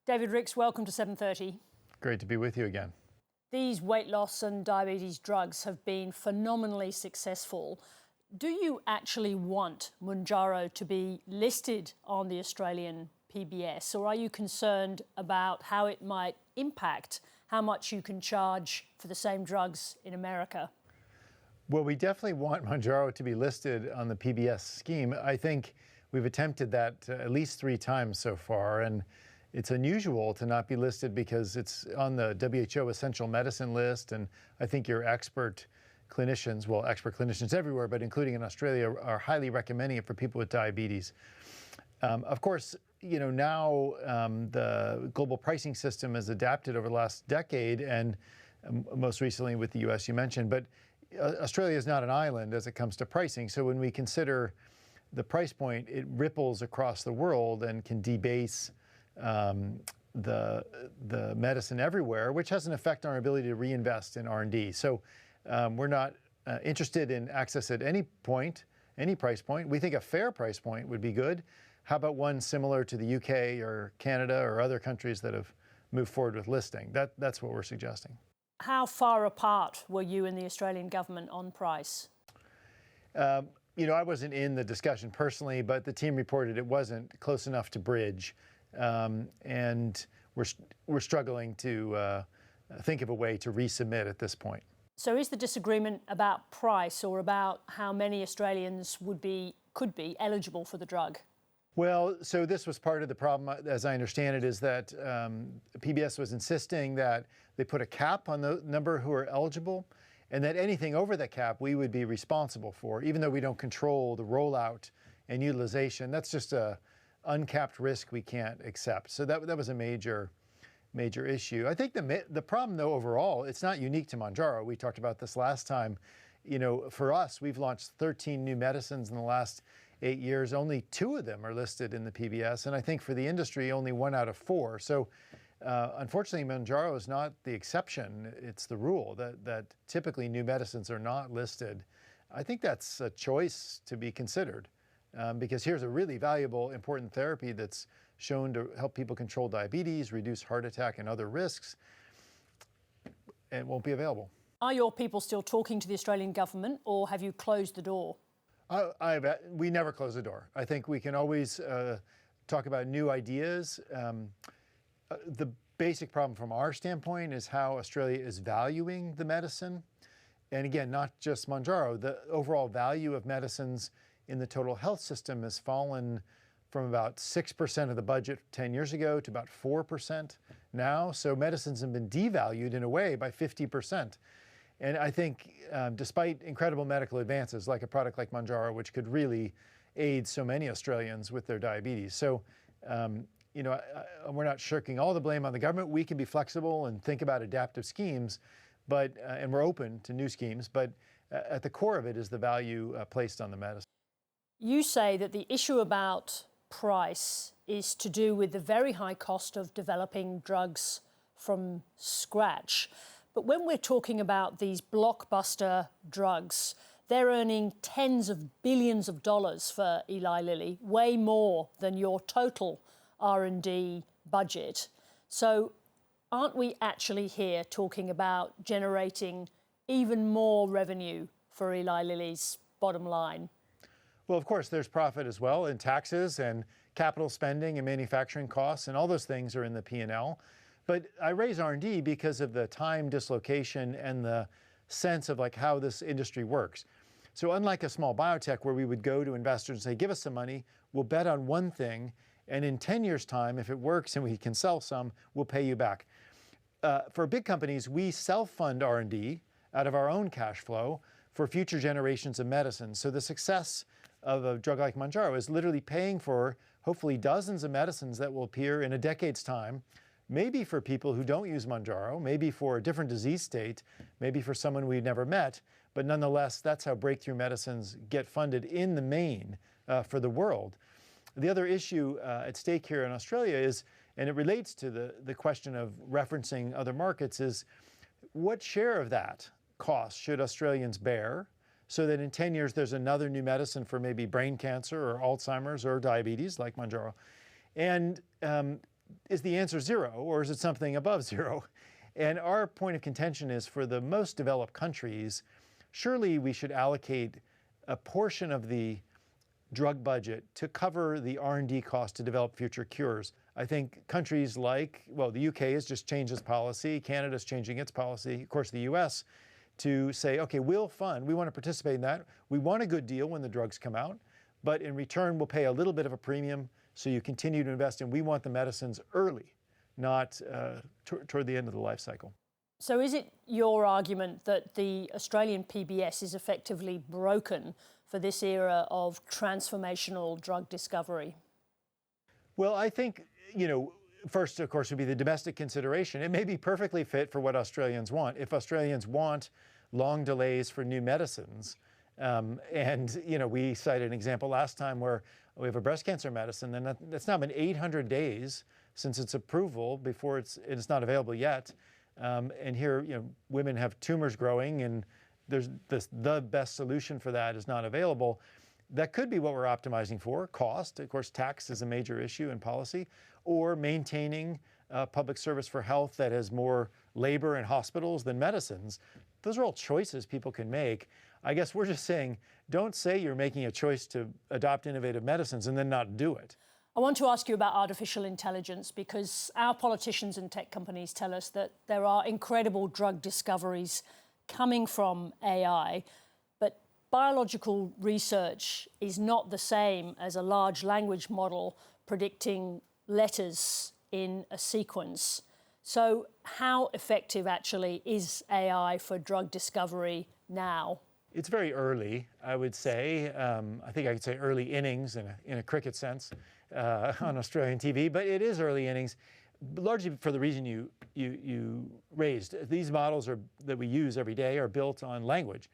David Ricks, welcome to 7:30. Great to be with you again. These weight loss and diabetes drugs have been phenomenally successful. Do you actually want Mounjaro to be listed on the Australian PBS, or are you concerned about how it might impact how much you can charge for the same drugs in America? Well, we definitely want Mounjaro to be listed on the PBS scheme. I think we've attempted that at least 3 times so far, and it's unusual to not be listed because it's on the WHO essential medicine list, and I think your expert clinicians everywhere, but including in Australia, are highly recommending it for people with diabetes. Of course, now the global pricing system has adapted over the last decade, and most recently with the US you mentioned, but Australia is not an island as it comes to pricing. So when we consider the price point, it ripples across the world and can debase the medicine everywhere, which has an effect on our ability to reinvest in R&D. So we're not interested in access at any point, any price point. We think a fair price point would be good. How about one similar to the UK or Canada or other countries that have moved forward with listing? That's what we're suggesting. How far apart were you and the Australian government on price? I wasn't in the discussion personally, but the team reported it wasn't close enough to bridge. And we're struggling to think of a way to resubmit at this point. So is the disagreement about price or about how many Australians could be eligible for the drug? Well, so this was part of the problem, as I understand it, is that PBS was insisting that they put a cap on the number who are eligible, and that anything over that cap we would be responsible for, even though we don't control the rollout and utilization. That's just a uncapped risk we can't accept. So that was a major issue. I think the problem, though, overall, it's not unique to Mounjaro. We talked about this last time. For us, we've launched 13 new medicines in the last 8 years. Only 2 of them are listed in the PBS, and I think for the industry, only 1 out of 4. So unfortunately, Mounjaro is not the exception. It's the rule that typically new medicines are not listed. I think that's a choice to be considered. Because here's a really valuable, important therapy that's shown to help people control diabetes, reduce heart attack and other risks, and it won't be available. Are your people still talking to the Australian government, or have you closed the door? We never close the door. I think we can always talk about new ideas. The basic problem from our standpoint is how Australia is valuing the medicine. And again, not just Mounjaro, the overall value of medicines in the total health system has fallen from about 6% of the budget 10 years ago to about 4% now. So medicines have been devalued in a way by 50%. And I think despite incredible medical advances, like a product like Mounjaro, which could really aid so many Australians with their diabetes. So, we're not shirking all the blame on the government. We can be flexible and think about adaptive schemes, and we're open to new schemes. But at the core of it is the value placed on the medicine. You say that the issue about price is to do with the very high cost of developing drugs from scratch. But when we're talking about these blockbuster drugs, they're earning tens of billions of dollars for Eli Lilly, way more than your total R&D budget. So aren't we actually here talking about generating even more revenue for Eli Lilly's bottom line? Well, of course, there's profit as well in taxes and capital spending and manufacturing costs, and all those things are in the P&L. But I raise R&D because of the time dislocation and the sense of how this industry works. So unlike a small biotech where we would go to investors and say, give us some money, we'll bet on one thing, and in 10 years' time, if it works and we can sell some, we'll pay you back. For big companies, we self-fund R&D out of our own cash flow for future generations of medicine. So the success of a drug like Mounjaro is literally paying for hopefully dozens of medicines that will appear in a decade's time, maybe for people who don't use Mounjaro, maybe for a different disease state, maybe for someone we've never met, but nonetheless, that's how breakthrough medicines get funded in the main for the world. The other issue at stake here in Australia is, and it relates to the question of referencing other markets, is what share of that cost should Australians bear so that in 10 years there's another new medicine for maybe brain cancer or Alzheimer's or diabetes like Mounjaro. And is the answer zero, or is it something above zero? And our point of contention is, for the most developed countries, surely we should allocate a portion of the drug budget to cover the R&D cost to develop future cures. I think countries like, well, the UK has just changed its policy, Canada's changing its policy, of course the US, to say, okay, we want to participate in that. We want a good deal when the drugs come out, but in return we'll pay a little bit of a premium so you continue to invest, and we want the medicines early, not toward the end of the life cycle. So is it your argument that the Australian PBS is effectively broken for this era of transformational drug discovery? Well, I think, first, of course, would be the domestic consideration. It may be perfectly fit for what Australians want. If Australians want long delays for new medicines, we cited an example last time where we have a breast cancer medicine, and that's now been 800 days since its approval before it's not available yet. And here, women have tumors growing, and there's the best solution for that is not available. That could be what we're optimizing for. Cost, of course, tax is a major issue in policy, or maintaining public service for health that has more labor in hospitals than medicines. Those are all choices people can make. I guess we're just saying, don't say you're making a choice to adopt innovative medicines and then not do it. I want to ask you about artificial intelligence, because our politicians and tech companies tell us that there are incredible drug discoveries coming from AI, but biological research is not the same as a large language model predicting letters in a sequence. So how effective actually is AI for drug discovery now? It's very early, I would say. I think I could say early innings in a cricket sense on Australian TV, but it is early innings, largely for the reason you raised. These models that we use every day are built on language,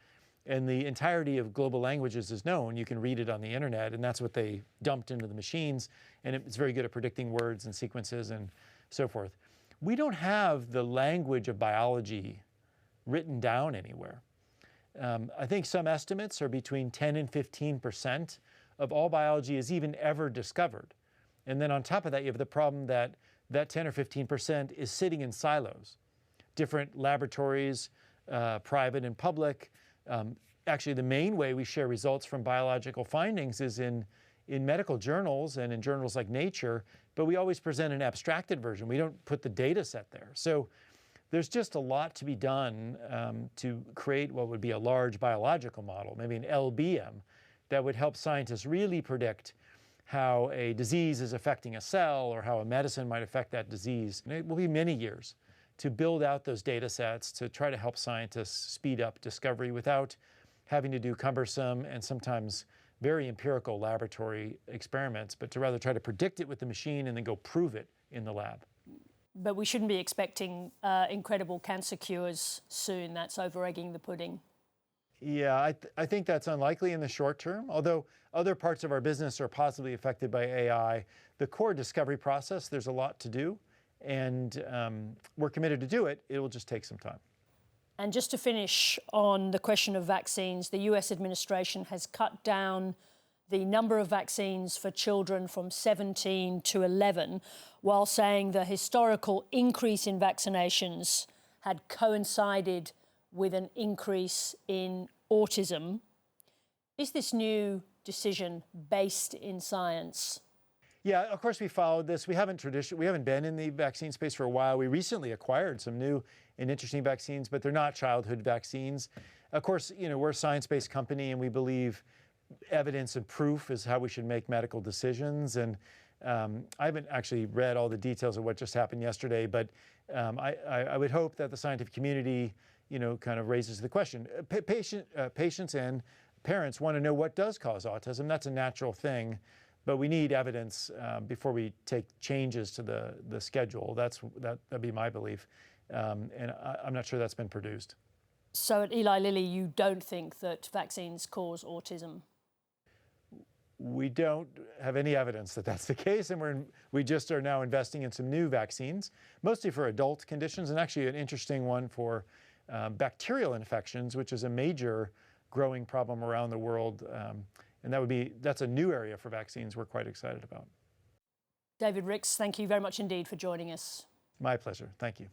and the entirety of global languages is known. You can read it on the internet, and that's what they dumped into the machines, and it's very good at predicting words and sequences and so forth. We don't have the language of biology written down anywhere. I think some estimates are between 10 and 15% of all biology is even ever discovered. And then on top of that, you have the problem that 10 or 15% is sitting in silos. Different laboratories, private and public. Actually, the main way we share results from biological findings is in medical journals and in journals like Nature, but we always present an abstracted version. We don't put the data set there. So there's just a lot to be done to create what would be a large biological model, maybe an LBM, that would help scientists really predict how a disease is affecting a cell or how a medicine might affect that disease. And it will be many years to build out those data sets to try to help scientists speed up discovery without having to do cumbersome and sometimes very empirical laboratory experiments, but to rather try to predict it with the machine and then go prove it in the lab. But we shouldn't be expecting incredible cancer cures soon. That's over-egging the pudding. Yeah, I think that's unlikely in the short term, although other parts of our business are positively affected by AI. The core discovery process, there's a lot to do, and we're committed to do it. It will just take some time. And just to finish on the question of vaccines, the US administration has cut down the number of vaccines for children from 17 to 11, while saying the historical increase in vaccinations had coincided with an increase in autism. Is this new decision based in science? Yeah, of course we followed this. We haven't been in the vaccine space for a while. We recently acquired some new and interesting vaccines, but they're not childhood vaccines. Of course, we're a science-based company, and we believe evidence and proof is how we should make medical decisions. And I haven't actually read all the details of what just happened yesterday, but I would hope that the scientific community, kind of raises the question. Patients and parents want to know what does cause autism. That's a natural thing, but we need evidence before we take changes to the schedule. That'd be my belief, and I'm not sure that's been produced. So at Eli Lilly, you don't think that vaccines cause autism? We don't have any evidence that that's the case, and we just are now investing in some new vaccines, mostly for adult conditions, and actually an interesting one for bacterial infections, which is a major growing problem around the world, and that's a new area for vaccines we're quite excited about. David Ricks, thank you very much indeed for joining us. My pleasure. Thank you.